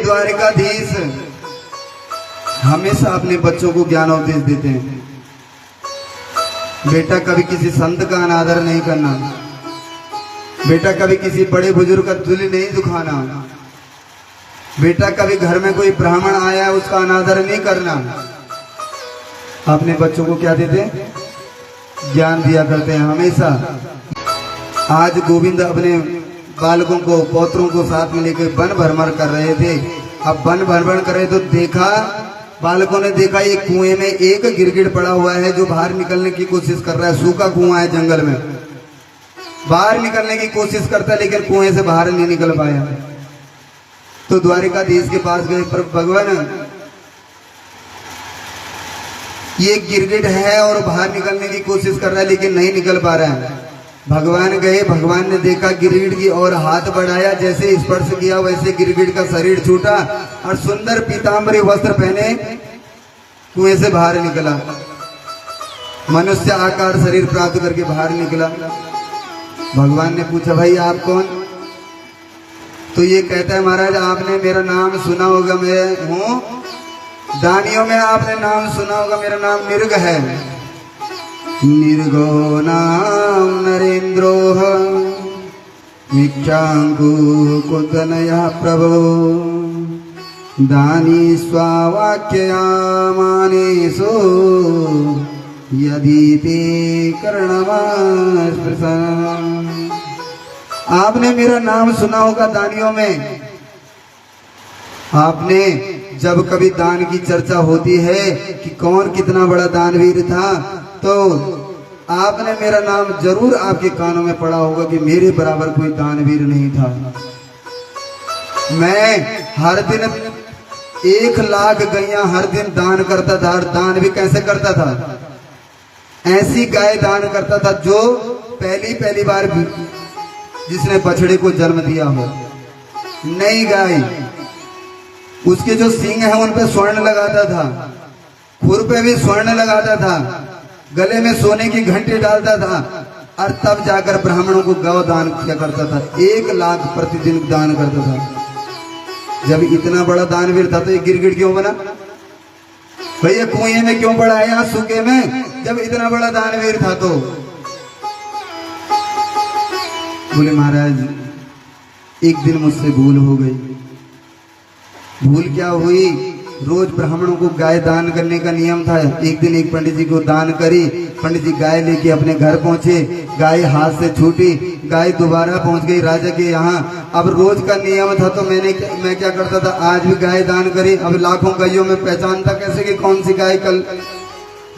द्वारिकाधीश हमेशा अपने बच्चों को ज्ञान उपदेश देते हैं। बेटा कभी किसी संत का अनादर नहीं करना, बेटा कभी किसी बड़े बुजुर्ग का दिल नहीं दुखाना, बेटा कभी घर में कोई ब्राह्मण आया है उसका अनादर नहीं करना। अपने बच्चों को क्या देते हैं? ज्ञान दिया करते हैं हमेशा। आज गोविंद अपने बालकों को, पौत्रों को साथ में लेकर वन भ्रमण कर रहे थे। अब वन भ्रमण कर रहे तो देखा, बालकों ने देखा एक कुएं में एक गिरगिट पड़ा हुआ है जो बाहर निकलने की कोशिश कर रहा है। सूखा कुआं है जंगल में, बाहर निकलने की कोशिश करता है लेकिन कुएं से बाहर नहीं निकल पाया। तो द्वारिकाधीश के पास गए, पर भगवान ये गिरगिट है और बाहर निकलने की कोशिश कर रहा है लेकिन नहीं निकल पा रहा है। भगवान गए, भगवान ने देखा गिरगिट की और हाथ बढ़ाया, जैसे स्पर्श किया वैसे गिरगिट का शरीर छूटा और सुंदर पीताम्बरी वस्त्र पहने कुएं से बाहर निकला। मनुष्य आकार शरीर प्राप्त करके बाहर निकला। भगवान ने पूछा, भाई आप कौन? तो ये कहता है, महाराज आपने मेरा नाम सुना होगा, मैं हूँ दानियों में आपने नाम सुना होगा, मेरा नाम निर्ग है। निर्गो नाम नरेन्द्रोह मिक्षांकु कुतनया प्रभो दानी स्वावाक्यया मानेसो यदि ते कर्णमास्पृशन। आपने मेरा नाम सुना होगा दानियों में। आपने जब कभी दान की चर्चा होती है कि कौन कितना बड़ा दानवीर था, तो आपने मेरा नाम जरूर आपके कानों में पड़ा होगा कि मेरे बराबर कोई दानवीर नहीं था। मैं हर दिन 1,00,000 गैया हर दिन दान करता था। और दान भी कैसे करता था? ऐसी गाय दान करता था जो पहली बार जिसने बछड़े को जन्म दिया हो। नई गाय, उसके जो सींग है उन पे स्वर्ण लगाता था, खुर पे भी स्वर्ण लगाता था, गले में सोने की घंटी डालता था और तब जाकर ब्राह्मणों को गौ दान किया करता था। 1,00,000 प्रतिदिन दान करता था। जब इतना बड़ा दानवीर था तो ये गिरगिट क्यों बना? भैया कुएं में क्यों पड़ा है यहाँ सूखे में, जब इतना बड़ा दानवीर था? तो बोले, महाराज एक दिन मुझसे भूल हो गई। भूल क्या हुई? रोज ब्राह्मणों को गाय दान करने का नियम था। एक दिन एक पंडित जी को दान करी, पंडित जी गाय लेके अपने घर पहुंचे, गाय हाथ से छूटी, गाय दोबारा पहुंच गई राजा के यहाँ। अब रोज का नियम था तो मैं क्या करता था, आज भी गाय दान करी। अब लाखों गायों में पहचानता कैसे कि कौन सी गाय? कल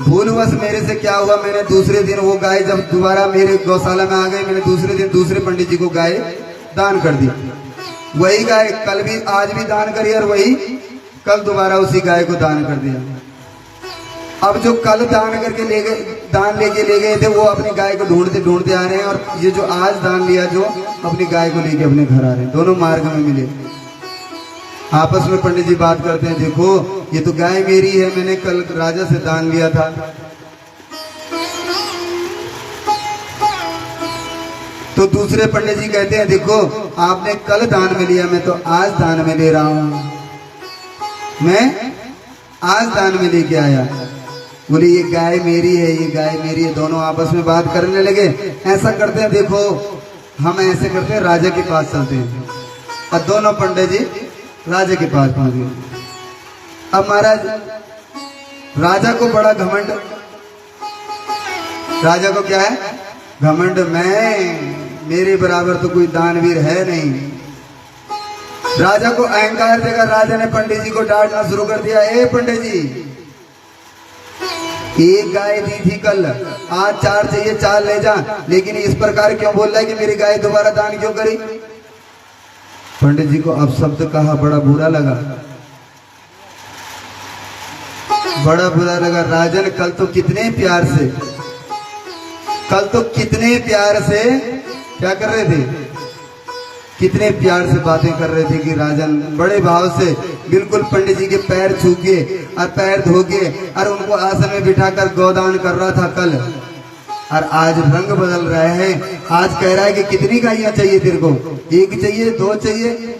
भूलवश मेरे से क्या हुआ, मैंने दूसरे दिन वो गाय जब दोबारा मेरे गौशाला में आ गई, मैंने दूसरे दिन दूसरे पंडित जी को गाय दान कर दी। वही गाय कल भी आज भी दान करी और वही कल दोबारा उसी गाय को दान कर दिया। अब जो कल दान करके ले गए, दान लेके ले गए थे, वो अपनी गाय को ढूंढते ढूंढते आ रहे हैं, और ये जो आज दान लिया जो अपनी गाय को लेके अपने घर आ रहे हैं। दोनों मार्ग में मिले। आपस में पंडित जी बात करते हैं, देखो ये तो गाय मेरी है, मैंने कल राजा से दान लिया था। तो दूसरे पंडित जी कहते हैं, देखो आपने कल दान में लिया, मैं तो आज दान में ले रहा हूं, मैं आज दान में लेके आया। बोले ये गाय मेरी है, ये गाय मेरी है। दोनों आपस में बात करने लगे। ऐसा करते हैं, देखो हम ऐसे करते हैं, राजा के पास चलते हैं। और दोनों पंडित जी राजा के पास पहुंच गए। अब महाराज राजा को बड़ा घमंड, राजा को क्या है? घमंड, मेरे बराबर तो कोई दानवीर है नहीं। राजा को अहंकार देगा। राजा ने पंडित जी को डांटना शुरू कर दिया, ए पंडित जी, एक गाय दी थी कल, आज 4 चाहिए, 4 ले जा, लेकिन इस प्रकार क्यों बोल रहा है कि मेरी गाय दोबारा दान क्यों करी? पंडित जी को अब शब्द कहा, बड़ा बुरा लगा, बड़ा बुरा लगा। राजन कल तो कितने प्यार से क्या कर रहे थे, कितने प्यार से बातें कर रहे थे कि राजन बड़े भाव से बिल्कुल पंडित जी के पैर छू के और पैर धो के और उनको आसन में बिठाकर गोदान कर रहा था कल, और आज रंग बदल रहा है। आज कह रहा है कि कितनी गायें चाहिए तेरे को, 1 चाहिए, 2 चाहिए।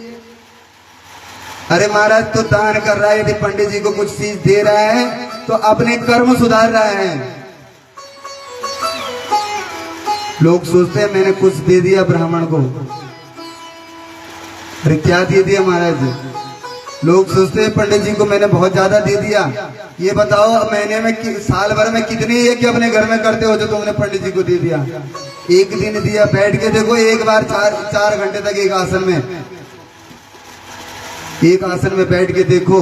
अरे महाराज तो दान कर रहा है, यदि पंडित जी को कुछ चीज दे रहा है तो अपने कर्म सुधार रहा है। लोग सोचते हैं मैंने कुछ दे दिया ब्राह्मण को, अरे क्या दे दिया महाराज? लोग सोचते हैं पंडित जी को मैंने बहुत ज्यादा दे दिया। ये बताओ महीने में साल भर में कितनी ये कि अपने घर में करते हो जो तुमने पंडित जी को दे दिया? एक दिन दिया, बैठ के देखो एक बार 4 घंटे तक एक आसन में बैठ के देखो।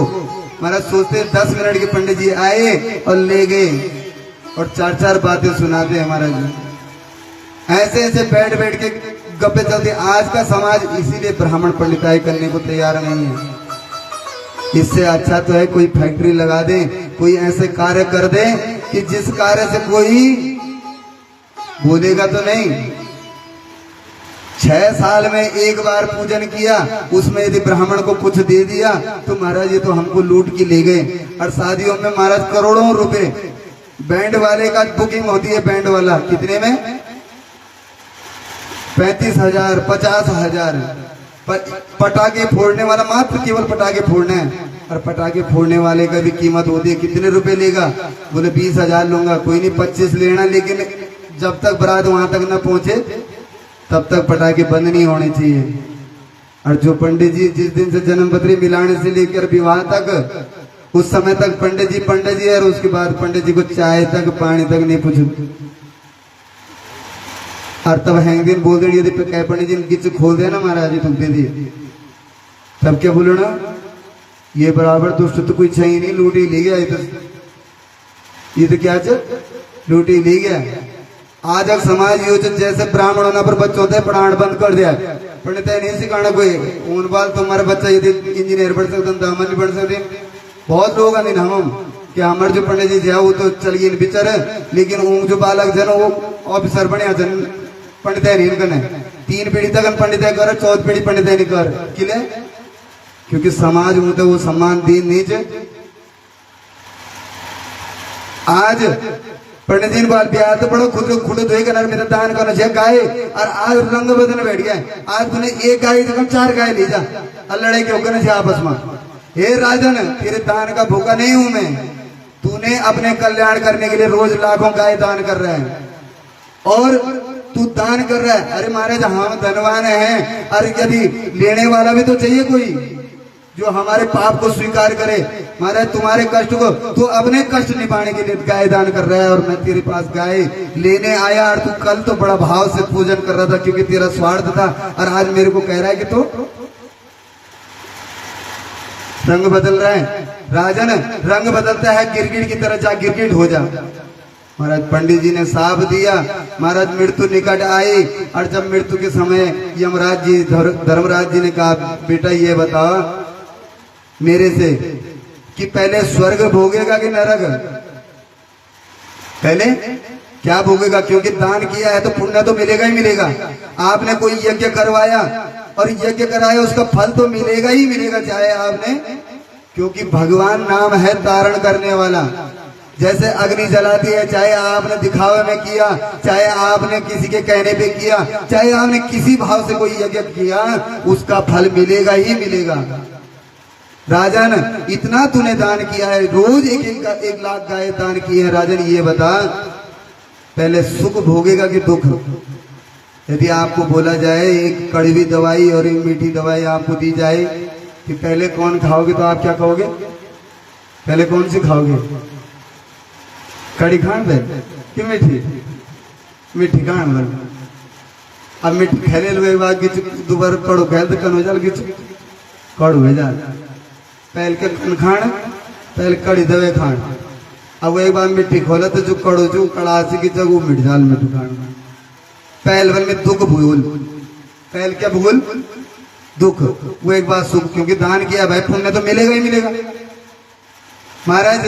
महाराज सोचते 10 मिनट के पंडित जी आए और ले गए और 4 बातें सुनाते हैं महाराज। ऐसे ऐसे बैठ बैठ के गप्पे चलते। आज का समाज इसीलिए ब्राह्मण पंडिताई करने को तैयार नहीं है। इससे अच्छा तो है कोई फैक्ट्री लगा दे, कोई ऐसे कार्य कर दे कि जिस कार्य से कोई बोलेगा तो नहीं। 6 साल में एक बार पूजन किया, उसमें यदि ब्राह्मण को कुछ दे दिया तो महाराज ये तो हमको लूट के ले गए। और शादियों में महाराज करोड़ों रुपए बैंड वाले का बुकिंग होती है। बैंड वाला कितने में? 35,000 50,000। पटाखे फोड़ने वाला मात्र केवल पटाखे फोड़ने हैं। और पटाखे फोड़ने वाले का भी कीमत होती है, कितने रुपए लेगा? बोले 20,000 लूंगा। कोई नहीं 25 लेना, लेकिन जब तक बारात वहां तक न पहुंचे तब तक पटाखे बंद नहीं होने चाहिए। और जो पंडित जी जिस दिन से जन्मपत्री मिलाने से लेकर विवाह तक, उस समय तक पंडित जी है, और उसके बाद पंडित जी को चाय तक पानी तक नहीं पूछे। और तब हैंग दिन बोल देंगे यदि पंडित जी गिच खोल देना महाराज जी तुम दे दिए, तब क्या बोलो ना? ये बराबर दुष्ट तो कोई चाहिए नहीं, लूटी ले गया। ये तो क्या लूटी ले गया। आज अब समाज योजना जैसे ब्राह्मण होना पर बच्चों होते पढ़ाना बंद कर दिया। पंडित नहीं सिखाना कोई उन बाल तुम्हारा बच्चा यदि इंजीनियर बन सकता तो हम नहीं बन सकते। बहुत लोग आने हम कि हमारे जो पंडित जी वो तो चलिए बिचारे, लेकिन वो जो बालक जन वो ऑफिसर बने जन पंडित नहीं करने। 3 पीढ़ी तक पंडित कर, 4th पीढ़ी पंडित नहीं कर किले, क्योंकि समाज में तो वो सम्मान दी नीचे। आज पंडित जी बाल ब्याह तो पढ़ो खुद धोई कर मेरा दान करना चाहिए गाय। और आज रंग बदन बैठ गया। आज तूने एक गाय जगह 4 गाय ले जा और लड़ाई क्यों करना चाहिए आपस में? हे राजन, तेरे दान का भूखा नहीं हूं मैं। तूने अपने कल्याण करने के लिए रोज लाखों गाय दान कर रहा है और तू दान कर रहा है। अरे महाराज हम धनवान हैं, अरे यदि लेने वाला भी तो चाहिए कोई जो हमारे पाप को स्वीकार करे। महाराज तुम्हारे कष्ट को तू अपने कष्ट निभाने के लिए गाय दान कर रहा है, और मैं तेरे पास गाय लेने आया और तू कल तो बड़ा भाव से पूजन कर रहा था क्योंकि तेरा स्वार्थ था, और आज मेरे को कह रहा है कि तो रंग बदल रहा है। राजन रंग बदलता है, गिरगिट की तरह जा, गिरगिट हो जा। महाराज पंडित जी ने साफ दिया। महाराज मृत्यु निकट आई, और जब मृत्यु के समय यमराज जी धर्मराज जी ने कहा बेटा ये बताओ मेरे से कि पहले स्वर्ग भोगेगा कि नरक? पहले क्या भोगेगा? क्योंकि दान किया है तो पुण्य तो मिलेगा ही मिलेगा। आपने कोई यज्ञ करवाया और यज्ञ कराया, उसका फल तो मिलेगा ही मिलेगा, चाहे आपने, क्योंकि भगवान नाम है तारण करने वाला। जैसे अग्नि जलाती है, चाहे आपने दिखावे में किया, चाहे आपने किसी के कहने पे किया, चाहे आपने किसी भाव से कोई यज्ञ किया, उसका फल मिलेगा ही मिलेगा। राजन इतना तूने दान किया है, रोज 1 लाख गाय दान की है। राजन ये बता पहले सुख भोगेगा कि दुख? यदि आपको बोला जाए एक कड़वी दवाई और एक मीठी दवाई आपको दी जाए कि पहले कौन खाओगे, तो आप क्या कहोगे? पहले कौन सी खाओगे? कड़ी खान बे कि मीठी? मीठी खान बे। अब मीठी खेले लोग बाद दोबारा कड़ो खेल तो कन हो जाल कड़ू हो जाल। पहले के खान, पहले कड़ी दवे खान, अब एक बार मिट्टी खोला तो जो कड़ो जो कड़ासी की जगह मिट जाल में दुकान। पहल वन में दुख भूल, पहल क्या भूल? दुख। वो एक बार सुख, क्योंकि दान किया भाई पुण्य तो मिलेगा ही मिलेगा। महाराज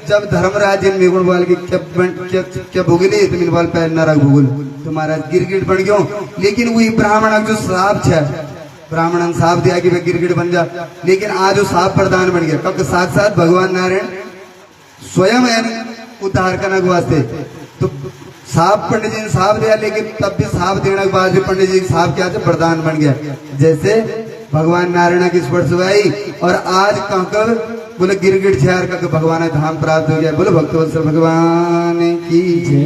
जब धर्मराज जी मेगुण बाल की क्या भूगली तो मेरे बाल पहल नरक भूगल, तो महाराज गिरगिट बन गयो। लेकिन वही ब्राह्मण जो श्राप है, ब्राह्मण साफ दिया कि भाई गिरगिट बन जा, लेकिन आज वो साफ प्रदान बन गया। कब साक्षात भगवान नारायण स्वयं है उद्धार करने के वास्ते। तो साफ पंडित जी ने साफ दिया, लेकिन तब भी साफ देने के बाद भी पंडित जी साफ क्या वरदान बन गया। जैसे भगवान नारायण की स्पर्श हुई और आज कहकर बोले गिरगिट छार का भगवान धाम प्राप्त हो गया। बोले भक्तवत्सल भगवान की जय।